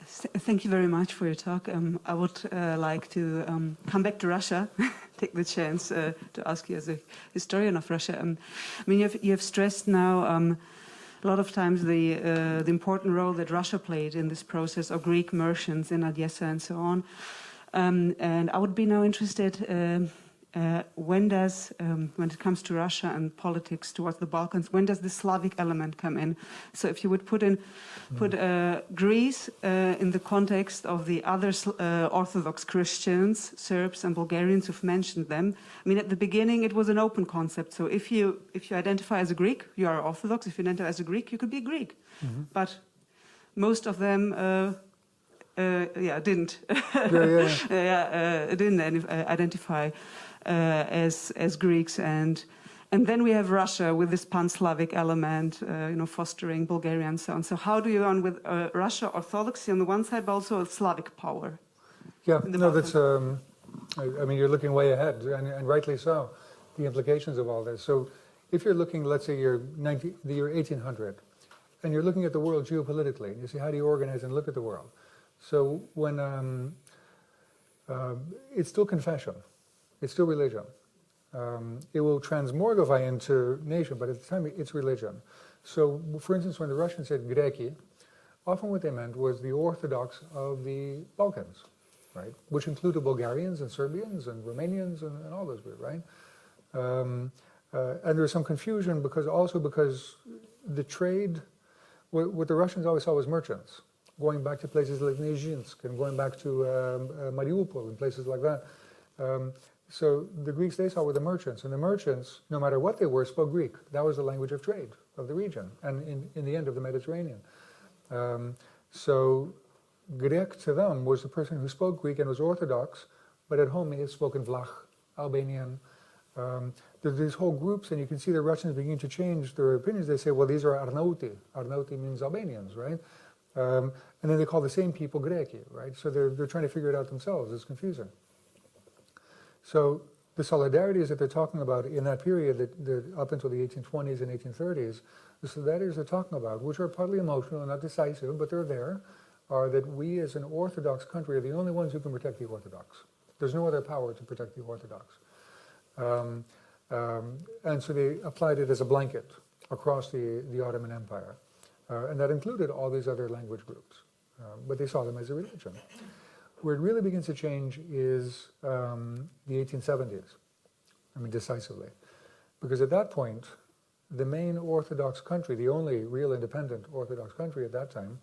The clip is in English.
Thank you very much for your talk. I would like to come back to Russia, take the chance to ask you as a historian of Russia. I mean, you have stressed now a lot of times the important role that Russia played in this process, or Greek merchants in Odessa and so on. And I would be now interested, when it comes to Russia and politics towards the Balkans, when does the Slavic element come in? So if you would put Greece in the context of the other Orthodox Christians, Serbs and Bulgarians, who've mentioned them. I mean, at the beginning it was an open concept. So if you identify as a Greek, you are Orthodox. If you identify as a Greek, you could be Greek. Mm-hmm. But most of them didn't didn't identify as Greeks, and then we have Russia with this pan-Slavic element, fostering Bulgaria and so on. So how do you on with Russia Orthodoxy on the one side, but also a Slavic power? Yeah, no, that's. I mean, you're looking way ahead, and rightly so. The implications of all this. So, if you're looking, let's say, the year 1800, and you're looking at the world geopolitically, and you see how do you organize and look at the world. So when it's still confession. It's still religion. It will transmorgify into nation, but at the time it's religion. So, for instance, when the Russians said Greki, often what they meant was the Orthodox of the Balkans, right? Which included Bulgarians and Serbians and Romanians and all those groups, right? And there's some confusion because the trade, what the Russians always saw was merchants, going back to places like Nizhinsk and going back to Mariupol and places like that. So the Greeks they saw were the merchants, and the merchants, no matter what they were, spoke Greek. That was the language of trade of the region, and in the end of the Mediterranean. So Grek to them was the person who spoke Greek and was Orthodox, but at home he had spoken Vlach, Albanian. There's these whole groups, and you can see the Russians beginning to change their opinions. They say, well, these are Arnauti. Arnauti means Albanians, right? And then they call the same people Greki, right? So they're trying to figure it out themselves. It's confusing. So the solidarities that they're talking about in that period, that up until the 1820s and 1830s, the solidarities they're talking about, which are partly emotional and not decisive, but they're there, are that we as an Orthodox country are the only ones who can protect the Orthodox. There's no other power to protect the Orthodox. And so they applied it as a blanket across the Ottoman Empire. And that included all these other language groups. But they saw them as a religion. Where it really begins to change is the 1870s, I mean decisively. Because at that point, the main Orthodox country, the only real independent Orthodox country at that time,